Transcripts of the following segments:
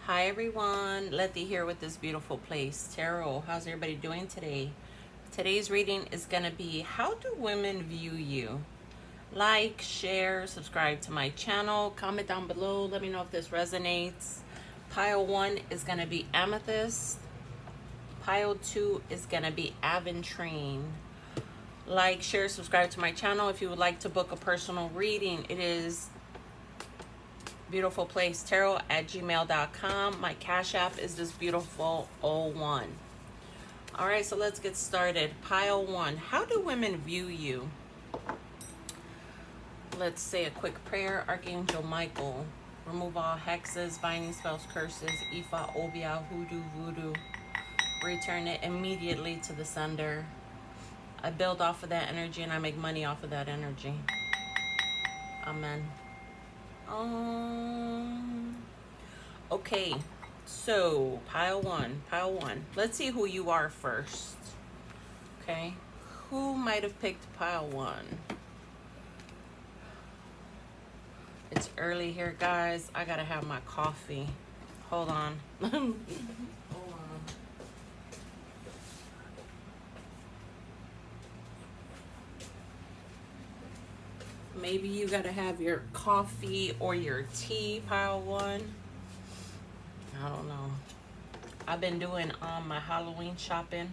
Hi everyone, Letty here with this beautiful place. Tarot, how's everybody doing today? Today's reading is going to be how do women view you? Like, share, subscribe to my channel, comment down below, let me know if this resonates. Pile 1 is going to be amethyst. Pile 2 is going to be aventurine. Like, share, subscribe to my channel. If you would like to book a personal reading, it is beautifulplacetarot@gmail.com. My cash app is this beautiful 01. All right, so let's get started. Pile 1, how do women view you? Let's say a quick prayer. Archangel Michael, remove all hexes, binding spells, curses, Ifa, Obia, hoodoo, voodoo. Return it immediately to the sender. I build off of that energy and I make money off of that energy. Amen. Okay, so pile one. Let's see who you are first. Okay, who might have picked pile 1? It's early here, guys. I gotta have my coffee. Hold on. Hold on. Maybe you gotta have your coffee or your tea, pile 1. I don't know. I've been doing my Halloween shopping.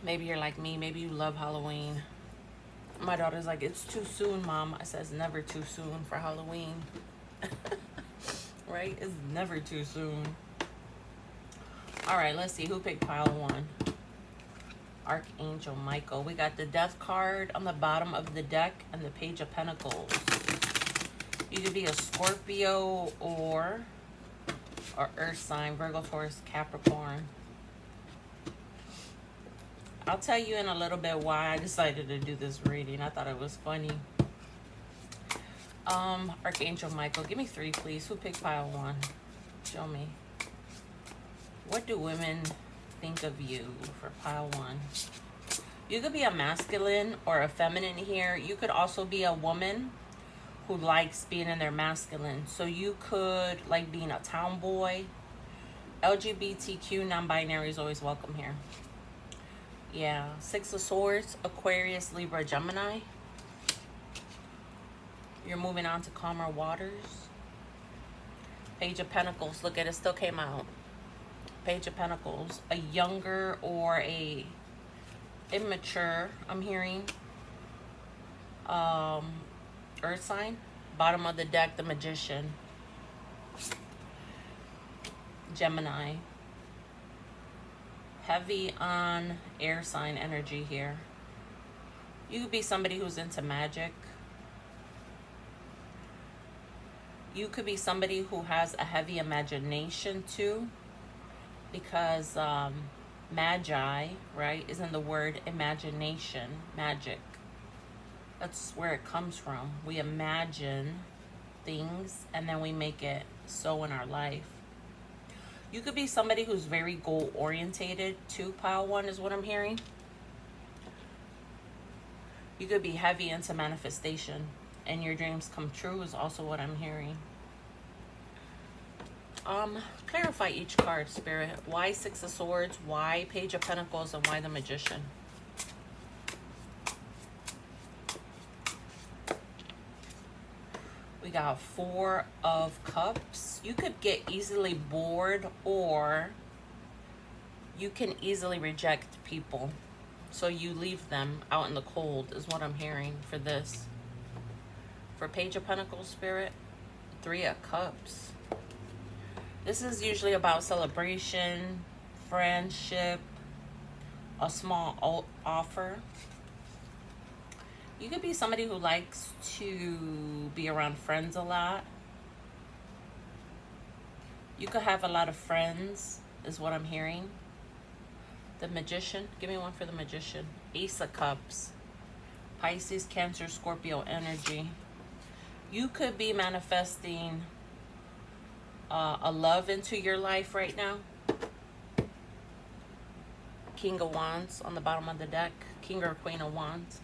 Maybe you're like me. Maybe you love Halloween. My daughter's like, it's too soon, Mom. I said, it's never too soon for Halloween. Right? It's never too soon. All right, let's see. Who picked pile 1? Archangel Michael. We got the Death card on the bottom of the deck and the Page of Pentacles. You could be a Scorpio or Earth sign, Virgo, Taurus, Capricorn. I'll tell you in a little bit why I decided to do this reading. I thought it was funny. Archangel Michael, give me 3, please. Who picked pile 1? Show me. What do women think of you for pile 1? You could be a masculine or a feminine here. You could also be a woman who likes being in their masculine. So you could like being a tomboy. LGBTQ, non-binary is always welcome here. Yeah, 6 of Swords, Aquarius, Libra, Gemini. You're moving on to calmer waters. Page of Pentacles, look at it, still came out. Page of Pentacles, a younger or a immature, I'm hearing. Earth sign. Bottom of the deck, the Magician. Gemini. Heavy on air sign energy here. You could be somebody who's into magic. You could be somebody who has a heavy imagination too, because magi, right, is in the word imagination, magic. That's where it comes from. We imagine things and then we make it so in our life. You could be somebody who's very goal orientated too, pile 1 is what I'm hearing. You could be heavy into manifestation and your dreams come true is also what I'm hearing. Clarify each card, Spirit. Why 6 of Swords? Why Page of Pentacles? And why the Magician? We got 4 of Cups. You could get easily bored or you can easily reject people. So you leave them out in the cold is what I'm hearing for this. For Page of Pentacles, Spirit, 3 of Cups. This is usually about celebration, friendship, a small offer. You could be somebody who likes to be around friends a lot. You could have a lot of friends, is what I'm hearing. The Magician. Give me one for the Magician. Ace of Cups. Pisces, Cancer, Scorpio energy. You could be manifesting a love into your life right now. King of Wands on the bottom of the deck. King or Queen of Wands.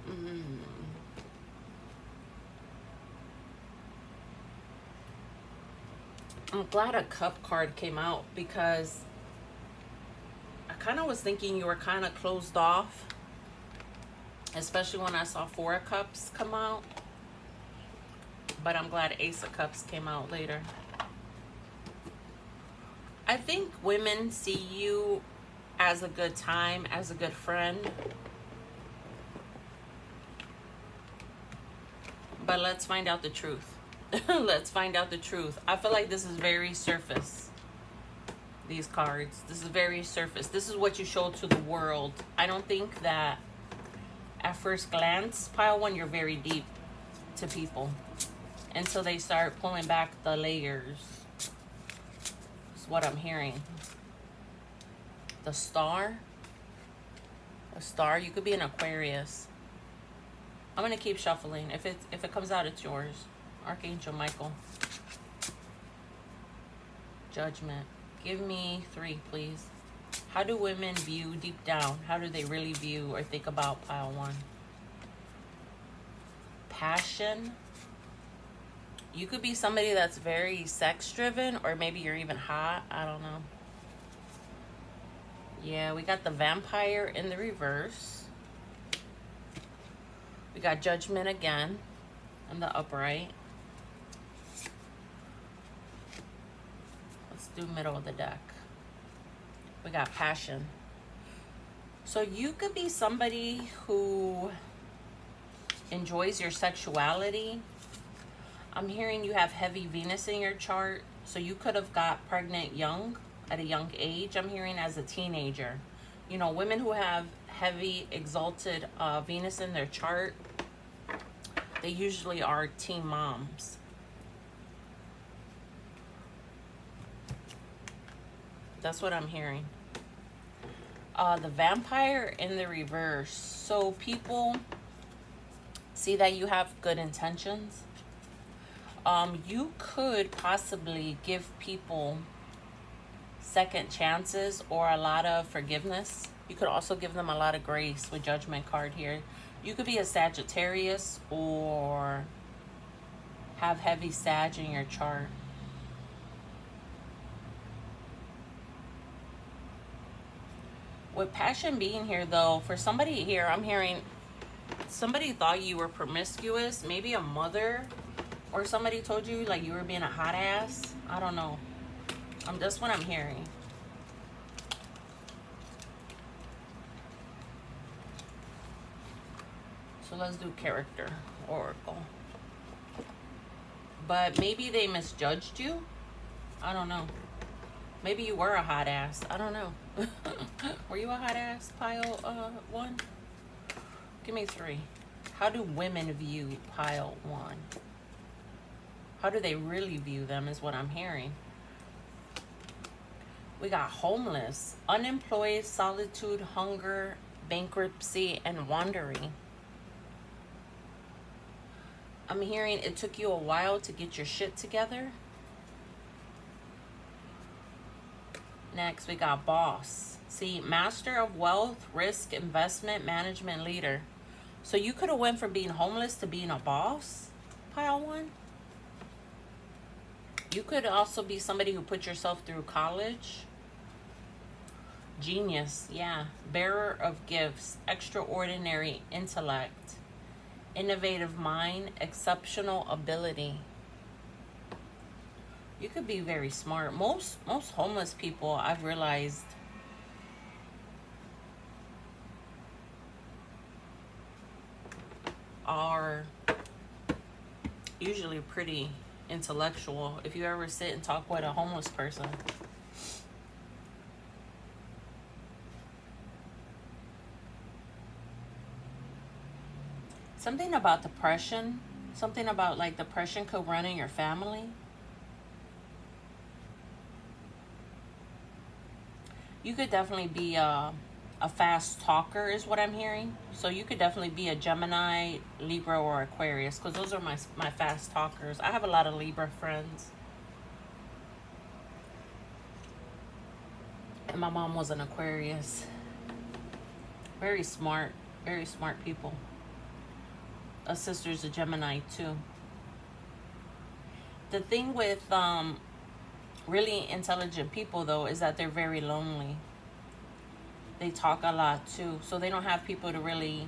Mm. I'm glad a cup card came out because I kind of was thinking you were kind of closed off, especially when I saw Four of Cups come out. But I'm glad Ace of Cups came out later. I think women see you as a good time, as a good friend. But let's find out the truth. Let's find out the truth. I feel like this is very surface. These cards. This is very surface. This is what you show to the world. I don't think that at first glance, pile one, you're very deep to people until they start pulling back the layers. That's what I'm hearing. The star. A star. You could be an Aquarius. I'm gonna keep shuffling. If it comes out, it's yours. Archangel Michael. Judgment. Give me 3, please. How do women view deep down? How do they really view or think about pile 1? Passion. You could be somebody that's very sex driven, or maybe you're even hot. I don't know. Yeah, we got the Vampire in the reverse. We got Judgment again in the upright. Let's do middle of the deck. We got Passion. So you could be somebody who enjoys your sexuality. I'm hearing you have heavy Venus in your chart. So you could have got pregnant young, at a young age. I'm hearing as a teenager. You know, women who have heavy exalted Venus in their chart, they usually are teen moms. That's what I'm hearing. The Vampire in the reverse. So people see that you have good intentions. You could possibly give people second chances or a lot of forgiveness. You could also give them a lot of grace with Judgment card here. You could be a Sagittarius or have heavy Sag in your chart. With Passion being here, though, for somebody here, I'm hearing somebody thought you were promiscuous. Maybe a mother or somebody told you like you were being a hot ass. I don't know. That's what I'm hearing. So let's do character oracle. But maybe they misjudged you. I don't know. Maybe you were a hot ass. I don't know. Were you a hot ass, pile 1? Give me 3. How do women view pile 1? How do they really view them is what I'm hearing. We got homeless, unemployed, solitude, hunger, bankruptcy, and wandering. I'm hearing it took you a while to get your shit together. Next, we got boss. See, master of wealth, risk, investment, management, leader. So you could have went from being homeless to being a boss, pile 1. You could also be somebody who put yourself through college. Genius, yeah. Bearer of gifts, extraordinary intellect, innovative mind, exceptional ability. You could be very smart. Most homeless people, I've realized, are usually pretty intellectual. If you ever sit and talk with a homeless person, something about depression, something about like depression could run in your family. You could definitely be a fast talker is what I'm hearing. So you could definitely be a Gemini, Libra, or Aquarius, because those are my fast talkers. I have a lot of Libra friends. And my mom was an Aquarius. Very smart people. A sister's a Gemini too. The thing with really intelligent people though is that they're very lonely. They talk a lot too, so they don't have people to really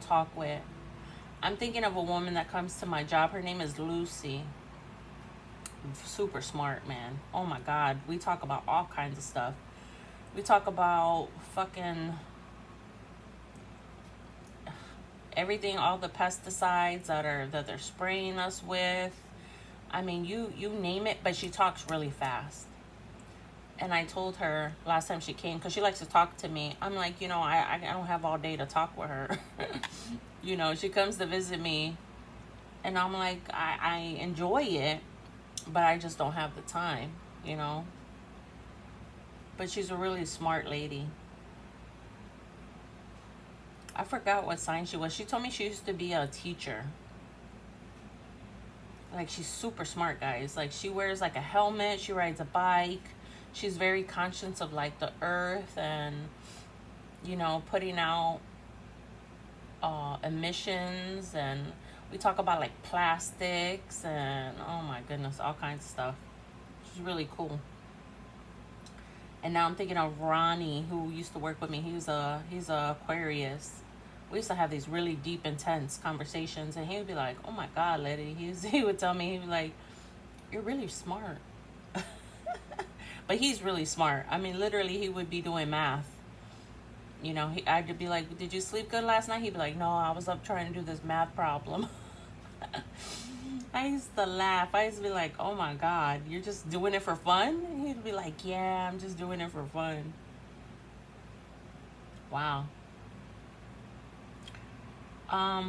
talk with. I'm thinking of a woman that comes to my job. Her name is Lucy. Super smart, man. Oh my God. We talk about all kinds of stuff. We talk about fucking everything, all the pesticides that they're spraying us with. I mean, you name it, but she talks really fast. And I told her last time she came, because she likes to talk to me. I'm like, I don't have all day to talk with her. She comes to visit me, and I'm like, I enjoy it, but I just don't have the time. But she's a really smart lady. I forgot what sign she was. She told me she used to be a teacher. Like, she's super smart, guys. Like, she wears like a helmet. She rides a bike. She's very conscious of like the earth and, putting out emissions. And we talk about like plastics and, oh my goodness, all kinds of stuff. She's really cool. And now I'm thinking of Ronnie, who used to work with me. He's a Aquarius. We used to have these really deep, intense conversations, and he would be like, "Oh my God, Letty," he would tell me, he'd be like, "You're really smart." But he's really smart. I mean, literally, he would be doing math. I'd be like, "Did you sleep good last night?" He'd be like, "No, I was up trying to do this math problem." I used to laugh. I used to be like, "Oh my God, you're just doing it for fun?" And he'd be like, "Yeah, I'm just doing it for fun." Wow. I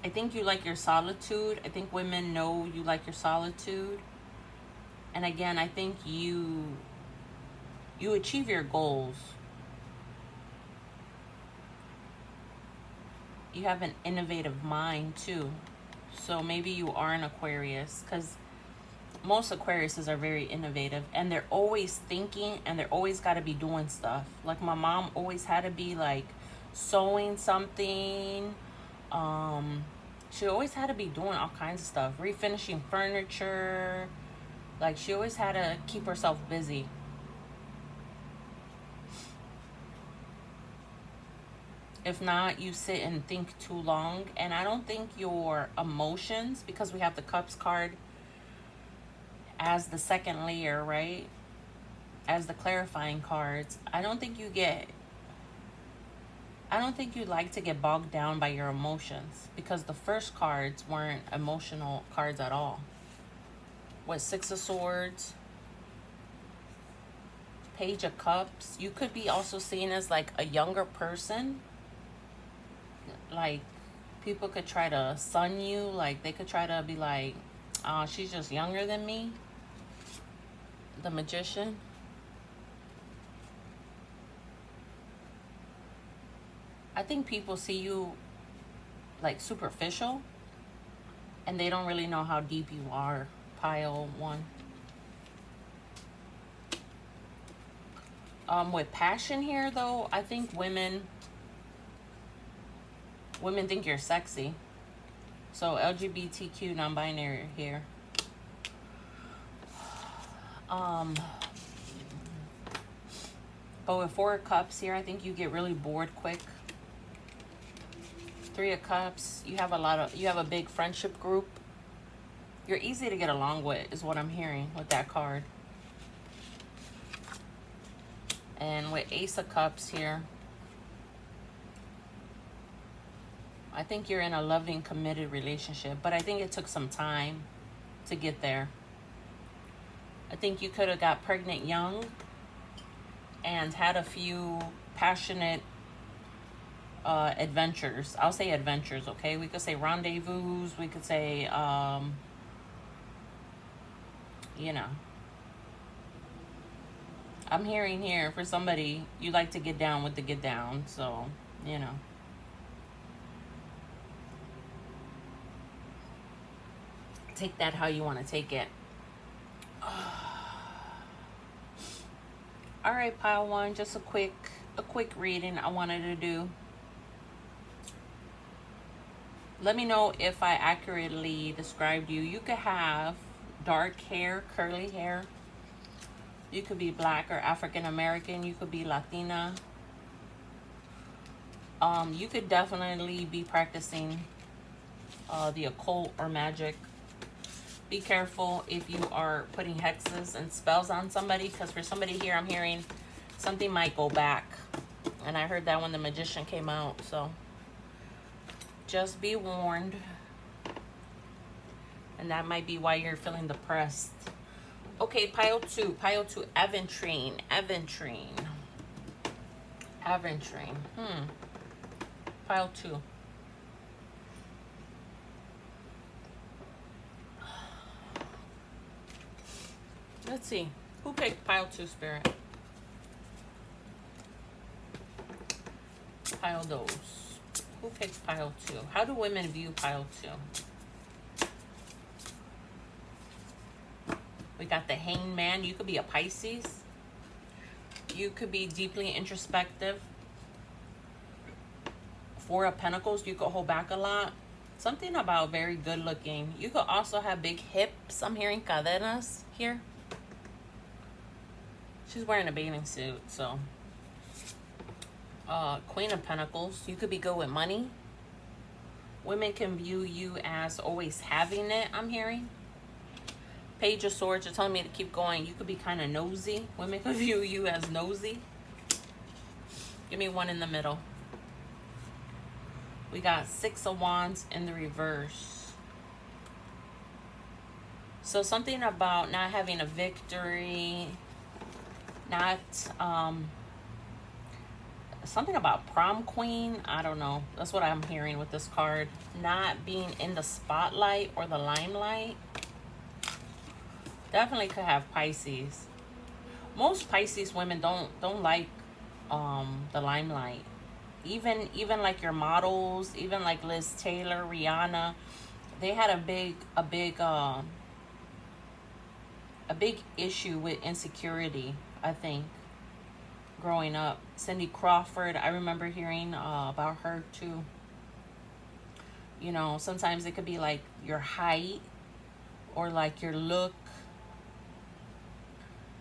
think you like your solitude. I think women know you like your solitude. And again, I think you achieve your goals. You have an innovative mind too. So maybe you are an Aquarius, because most Aquariuses are very innovative, and they're always thinking, and they're always got to be doing stuff. Like, my mom always had to be like sewing something. She always had to be doing all kinds of stuff, refinishing furniture. Like, she always had to keep herself busy. If not, you sit and think too long. And I don't think your emotions, because we have the Cups card as the second layer, right? As the clarifying cards. I don't think you like to get bogged down by your emotions, because the first cards weren't emotional cards at all. What, Six of Swords, Page of Cups. You could be also seen as like a younger person. Like, people could try to sun you. Like, they could try to be like, "Oh, she's just younger than me." The Magician. I think people see you like superficial, and they don't really know how deep you are. Pile 1. With passion here, though, I think women think you're sexy. So LGBTQ, non-binary here. But with 4 of Cups here, I think you get really bored quick. 3 of Cups, you have a big friendship group. You're easy to get along with, is what I'm hearing with that card. And with Ace of Cups here, I think you're in a loving, committed relationship, but I think it took some time to get there. I think you could have got pregnant young and had a few passionate adventures. I'll say adventures, okay? We could say rendezvous. We could say, I'm hearing here for somebody, you like to get down with the get down. So, take that how you want to take it. All right, pile 1, just a quick reading I wanted to do. Let me know if I accurately described you. You could have dark hair, curly hair. You could be black or African American. You could be Latina. You could definitely be practicing the occult or magic. Be careful if you are putting hexes and spells on somebody, because for somebody here, I'm hearing something might go back. And I heard that when the magician came out, so just be warned. And that might be why you're feeling depressed. Okay, pile two, Aventrine. Pile two. Let's see. Who picked pile two, Spirit? Pile those. Who picked pile two? How do women view pile two? We got the Hanged Man. You could be a Pisces. You could be deeply introspective. Four of Pentacles. You could hold back a lot. Something about very good looking. You could also have big hips. I'm hearing cadenas here. She's wearing a bathing suit, so. Queen of Pentacles. You could be good with money. Women can view you as always having it, I'm hearing. Page of Swords, you're telling me to keep going. You could be kind of nosy. Women could view you as nosy. Give me one in the middle. We got Six of Wands in the reverse. So something about not having a victory. Not, something about prom queen. I don't know. That's what I'm hearing with this card. Not being in the spotlight or the limelight. Definitely could have Pisces. Most Pisces women don't like the limelight. Even like your models, even like Liz Taylor, Rihanna, they had a big issue with insecurity, I think, growing up. Cindy Crawford, I remember hearing about her too. You know, sometimes it could be like your height or like your look.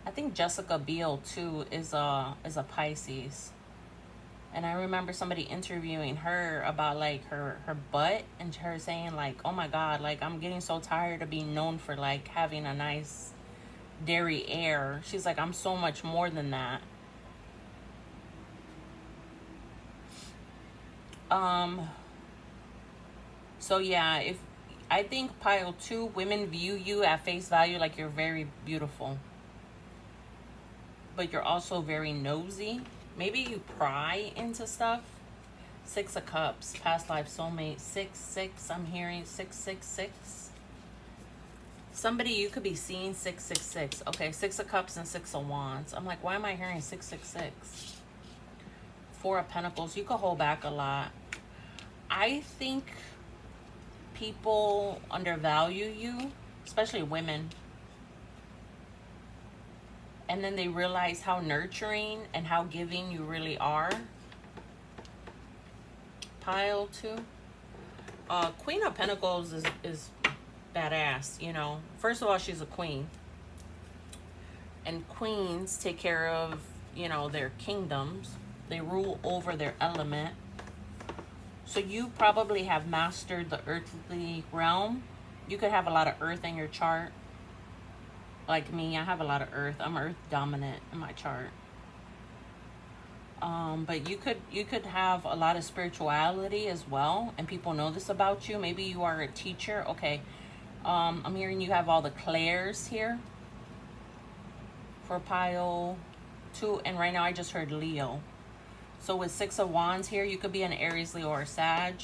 I think Jessica Biel too is a Pisces. And I remember somebody interviewing her about like her butt, and her saying like, oh my God, like I'm getting so tired of being known for like having a nice derriere. She's like, I'm so much more than that. So yeah, if I think pile two, women view you at face value like you're very beautiful, but you're also very nosy. Maybe you pry into stuff. Six of Cups, past life soulmate. 666, I'm hearing 666. Somebody, you could be seeing 666. Okay, Six of Cups and Six of Wands. I'm like, why am I hearing 666? Four of Pentacles, you could hold back a lot. I think people undervalue you, especially women. And then they realize how nurturing and how giving you really are. Pile two. Queen of Pentacles is badass, you know. First of all, she's a queen. And queens take care of, you know, their kingdoms. They rule over their element. So you probably have mastered the earthly realm. You could have a lot of earth in your chart. Like me, I have a lot of earth. I'm earth dominant in my chart. But you could have a lot of spirituality as well, and people know this about you. Maybe you are a teacher. Okay. I'm hearing you have all the clairs here for pile two, and right now I just heard Leo. So with Six of Wands here, you could be an Aries, Leo, or Sag.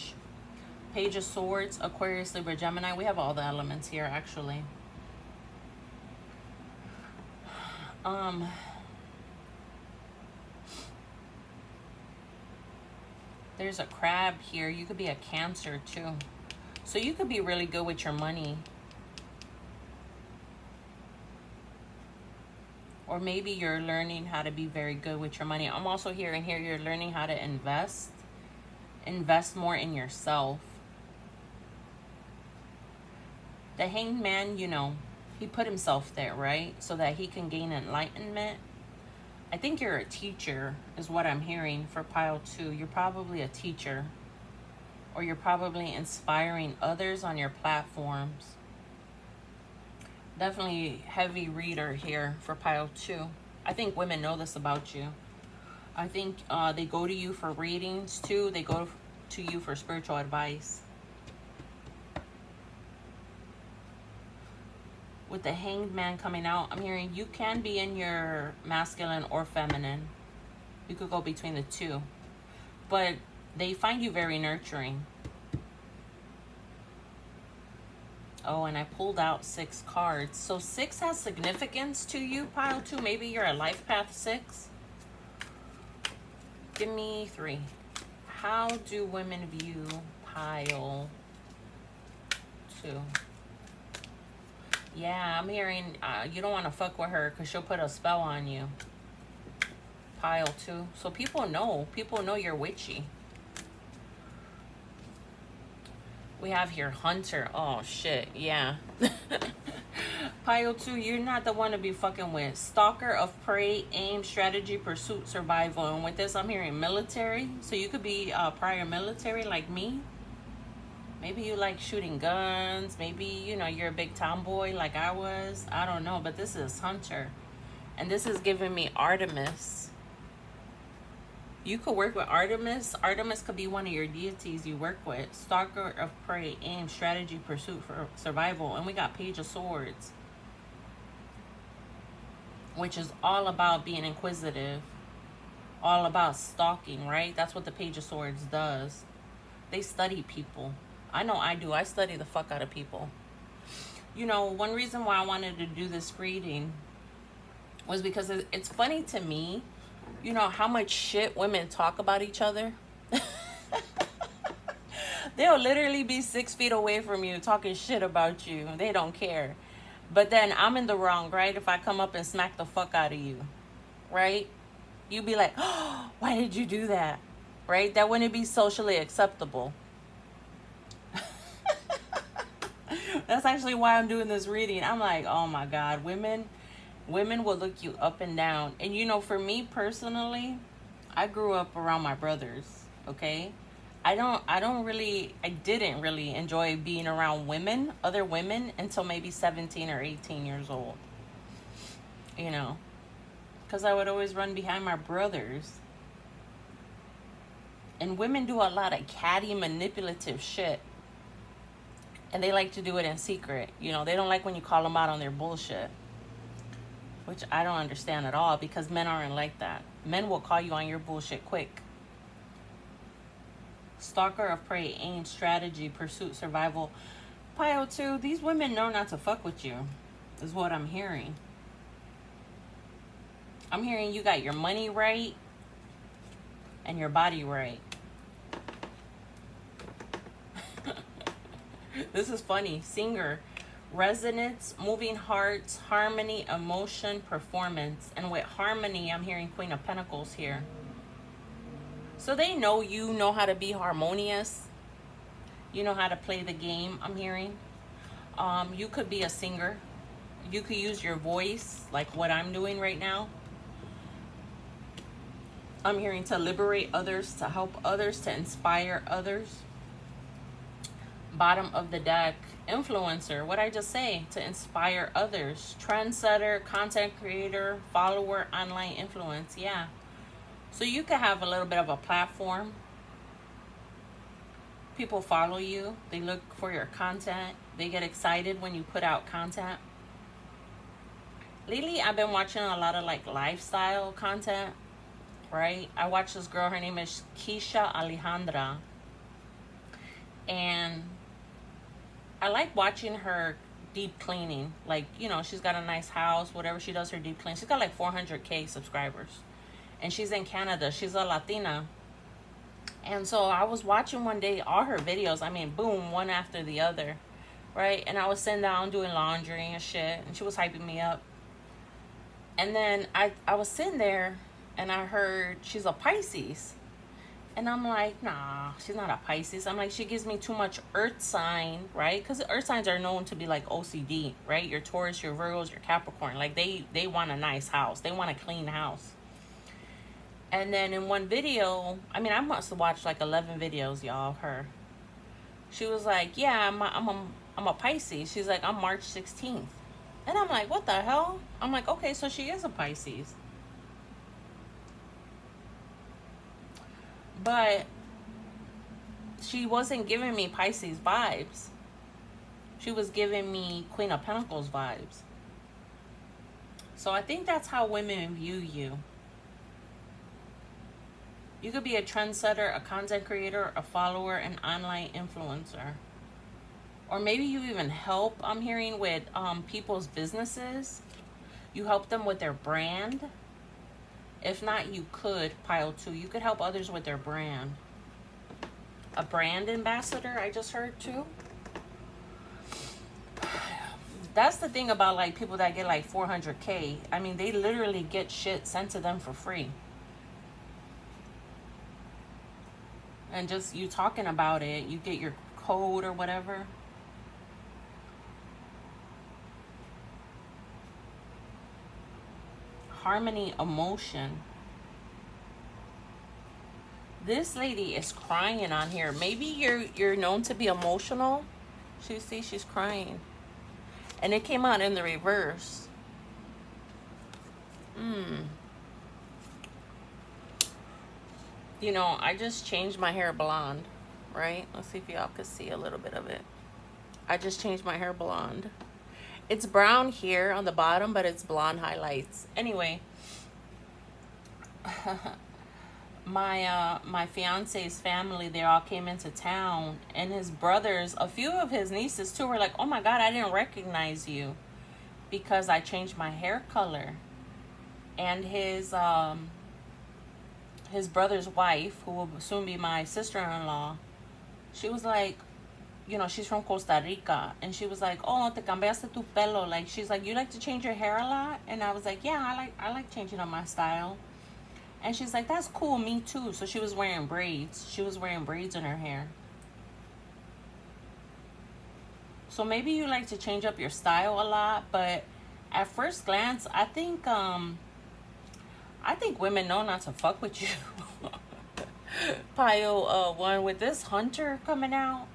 Page of Swords, Aquarius, Libra, Gemini. We have all the elements here, actually. There's a crab here. You could be a Cancer too. So you could be really good with your money. Or maybe you're learning how to be very good with your money. I'm also hearing here you're learning how to invest. Invest more in yourself. The Hanged Man, you know, he put himself there, right? So that he can gain enlightenment. I think you're a teacher, is what I'm hearing for pile 2. You're probably a teacher. Or you're probably inspiring others on your platforms. Definitely heavy reader here for pile 2. I think women know this about you. I think they go to you for readings too. They go to you for spiritual advice. With the Hanged Man coming out, I'm hearing you can be in your masculine or feminine. You could go between the two. But they find you very nurturing. Oh, and I pulled out 6 cards. So 6 has significance to you, pile 2. Maybe you're a life path 6. Give me 3. How do women view pile 2? Yeah, I'm hearing you don't want to fuck with her because she'll put a spell on you. Pile 2. So people know. People know you're witchy. We have here Hunter. Oh, shit. Yeah. Pile 2, you're not the one to be fucking with. Stalker of prey, aim, strategy, pursuit, survival. And with this, I'm hearing military. So you could be prior military like me. Maybe you like shooting guns. Maybe, you know, you're a big tomboy like I was. I don't know. But this is Hunter. And this is giving me Artemis. You could work with Artemis. Artemis could be one of your deities you work with. Stalker of prey, aim, strategy, pursuit, for survival. And we got Page of Swords, which is all about being inquisitive. All about stalking, right? That's what the Page of Swords does. They study people. I know I do. I study the fuck out of people. You know, one reason why I wanted to do this reading was because it's funny to me, you know, how much shit women talk about each other. They'll literally be 6 feet away from you talking shit about you. They don't care. But then I'm in the wrong, right? If I come up and smack the fuck out of you, right? You'd be like, oh, why did you do that? Right? That wouldn't be socially acceptable. That's actually why I'm doing this reading. I'm like, oh my God, women will look you up and down. And you know, for me personally, I grew up around my brothers, okay? I didn't really enjoy being around women, other women, until maybe 17 or 18 years old. You know, because I would always run behind my brothers. And women do a lot of catty, manipulative shit. And they like to do it in secret. You know, they don't like when you call them out on their bullshit. Which I don't understand at all, because men aren't like that. Men will call you on your bullshit quick. Stalker of prey, aim, strategy, pursuit, survival. Pile 2, these women know not to fuck with you, is what I'm hearing. I'm hearing you got your money right and your body right. This is funny. Singer. Resonance, moving hearts, harmony, emotion, performance. And with harmony, I'm hearing Queen of Pentacles here. So they know you know how to be harmonious. You know how to play the game, I'm hearing. You could be a singer. You could use your voice like what I'm doing right now. I'm hearing to liberate others, to help others, to inspire others. Bottom of the deck, influencer. What I just say? To inspire others. Trendsetter, content creator, follower, online influence. Yeah. So you could have a little bit of a platform. People follow you. They look for your content. They get excited when you put out content. Lately, I've been watching a lot of like lifestyle content, right? I watched this girl. Her name is Keisha Alejandra. And I like watching her deep cleaning. Like, you know, she's got a nice house, whatever she does, her deep clean. She's got like 400K subscribers. And she's in Canada. She's a Latina. And so I was watching one day all her videos. I mean, boom, one after the other, right? And I was sitting down doing laundry and shit. And she was hyping me up. And then I was sitting there and I heard she's a Pisces. And I'm like, nah, she's not a Pisces. I'm like, she gives me too much earth sign, right? Because earth signs are known to be like OCD, right? Your Taurus, your Virgos, your Capricorn. Like they want a nice house. They want a clean house. And then in one video, I mean, I must have watched like 11 videos, y'all, of her. She was like, yeah, I'm a Pisces. She's like, I'm March 16th. And I'm like, what the hell? I'm like, okay, so she is a Pisces. But she wasn't giving me Pisces vibes. She was giving me Queen of Pentacles vibes. So I think that's how women view you. You could be a trendsetter, a content creator, a follower, an online influencer. Or maybe you even help, I'm hearing, with people's businesses. You help them with their brand. If not, you could, pile 2. You could help others with their brand. A brand ambassador, I just heard too. That's the thing about like people that get like 400K. I mean, they literally get shit sent to them for free. And just you talking about it, you get your code or whatever. Harmony, emotion. This lady is crying on here. Maybe you're known to be emotional. She's crying. And it came out in the reverse. You know, I just changed my hair blonde, right? Let's see if y'all can see a little bit of it. I just changed my hair blonde. It's brown here on the bottom, but it's blonde highlights. Anyway, my fiance's family, they all came into town, and his brothers, a few of his nieces too, were like, oh my God, I didn't recognize you because I changed my hair color. And his brother's wife, who will soon be my sister-in-law, she was like, you know, she's from Costa Rica, and she was like, oh, te cambiaste tu pelo. Like, she's like, you like to change your hair a lot? And I was like, yeah, I like changing up my style. And she's like, that's cool, me too. So she was wearing braids. She was wearing braids in her hair. So maybe you like to change up your style a lot, but at first glance, I think women know not to fuck with you. Pile 1, with this hunter coming out,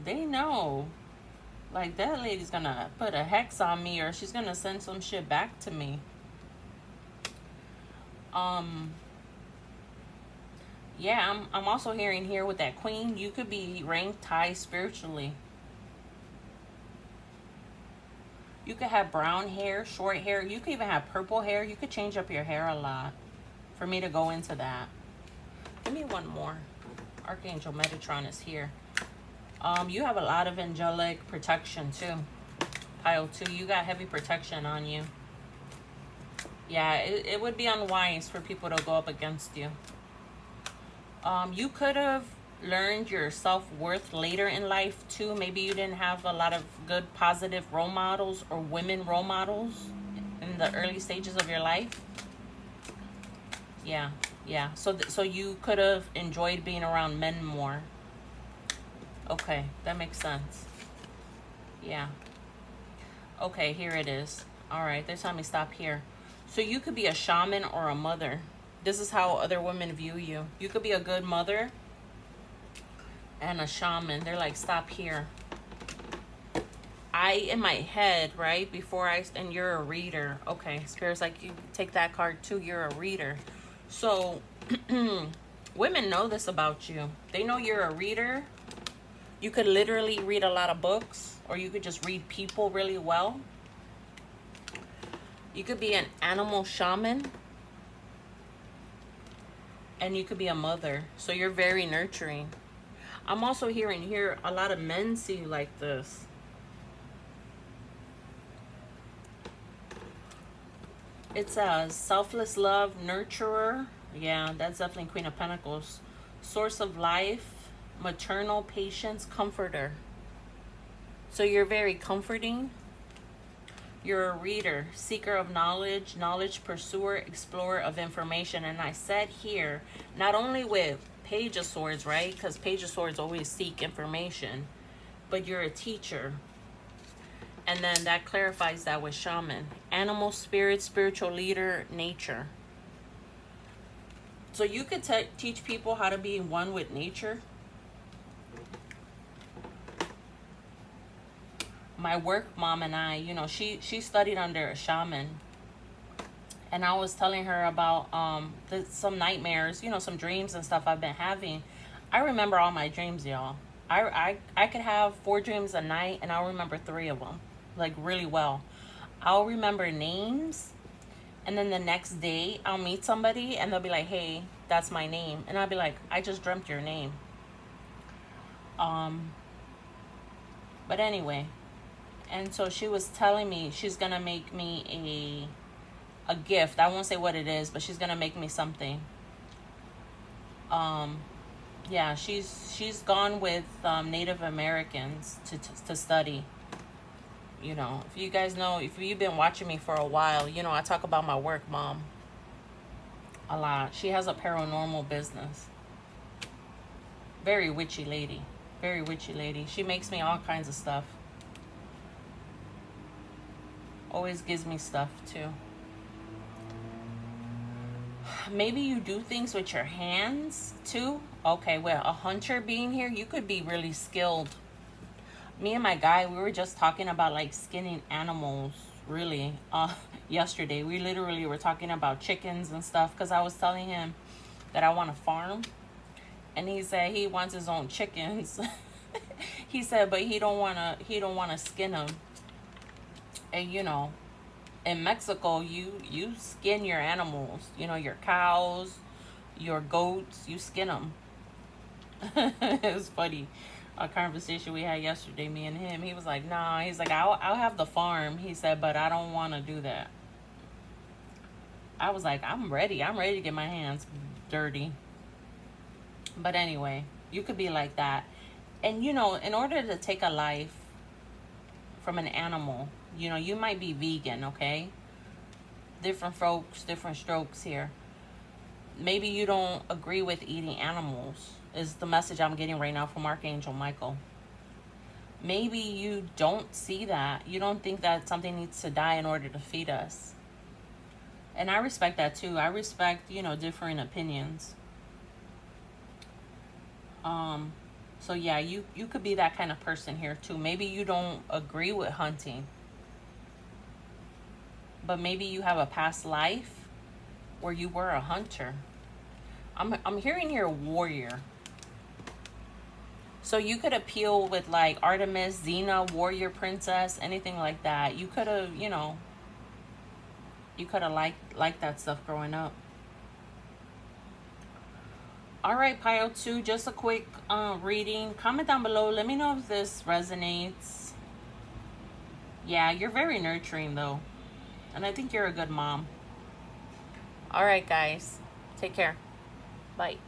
they know. Like, that lady's gonna put a hex on me, or she's gonna send some shit back to me. Yeah, I'm also hearing here with that queen, you could be ranked high spiritually. You could have brown hair, short hair. You could even have purple hair. You could change up your hair a lot for me to go into that. Give me one more. Archangel Metatron is here. You have a lot of angelic protection too. Pile 2, you got heavy protection on you. Yeah, it would be unwise for people to go up against you. You could have learned your self-worth later in life too. Maybe you didn't have a lot of good positive role models or women role models in the early stages of your life. Yeah. So you could have enjoyed being around men more. Okay, that makes sense. Yeah. Okay, here it is. All right, they're telling me stop here. So you could be a shaman or a mother. This is how other women view you. You could be a good mother and a shaman. They're like, stop here. In my head, right, and you're a reader. Okay, Spirit's like, you take that card too, you're a reader. So, women know this about you. They know you're a reader. You could literally read a lot of books, or you could just read people really well. You could be an animal shaman. And you could be a mother. So you're very nurturing. I'm also hearing here a lot of men see you like this. It says selfless love, nurturer. Yeah, that's definitely Queen of Pentacles. Source of life, maternal patience, comforter. So you're very comforting. You're a reader, seeker of knowledge, knowledge pursuer, explorer of information. And I said here, not only with Page of Swords, right? Because Page of Swords always seek information, but you're a teacher. And then that clarifies that with shaman. Animal, spirit, spiritual leader, nature. So you could teach people how to be one with nature. My work mom and I, you know, she studied under a shaman. And I was telling her about some nightmares, you know, some dreams and stuff I've been having. I remember all my dreams, y'all. I could have 4 dreams a night, and I'll remember 3 of them, like, really well. I'll remember names, and then the next day I'll meet somebody, and they'll be like, hey, that's my name. And I'll be like, I just dreamt your name. But anyway, and so she was telling me she's gonna make me a gift. I won't say what it is, but she's gonna make me something. Yeah, she's gone with Native Americans to study. You know, if you guys know, if you've been watching me for a while, you know I talk about my work mom a lot. She has a paranormal business. Very witchy lady. Very witchy lady. She makes me all kinds of stuff. Always gives me stuff too. Maybe you do things with your hands too. Okay, well, a hunter being here, you could be really skilled. Me and my guy, we were just talking about like skinning animals, really, yesterday. We literally were talking about chickens and stuff, because I was telling him that I want to farm, and he said he wants his own chickens. He said, but he don't wanna skin them. And you know, in Mexico, you skin your animals. You know, your cows, your goats, you skin them. It was funny. A conversation we had yesterday, me and him. He was like, nah. He's like, I'll have the farm. He said, but I don't want to do that. I was like, I'm ready. I'm ready to get my hands dirty. But anyway, you could be like that. And, you know, in order to take a life from an animal, you know, you might be vegan, okay? Different folks, different strokes here. Maybe you don't agree with eating animals, is the message I'm getting right now from Archangel Michael. Maybe you don't see that. You don't think that something needs to die in order to feed us. And I respect that too. I respect, you know, different opinions. So yeah, you could be that kind of person here too. Maybe you don't agree with hunting, but maybe you have a past life where you were a hunter. I'm hearing here warrior. So you could appeal with like Artemis, Xena, warrior princess, anything like that. You could have, you know, liked that stuff growing up. All right, pile 2, just a quick reading. Comment down below. Let me know if this resonates. Yeah, you're very nurturing though. And I think you're a good mom. All right, guys. Take care. Bye.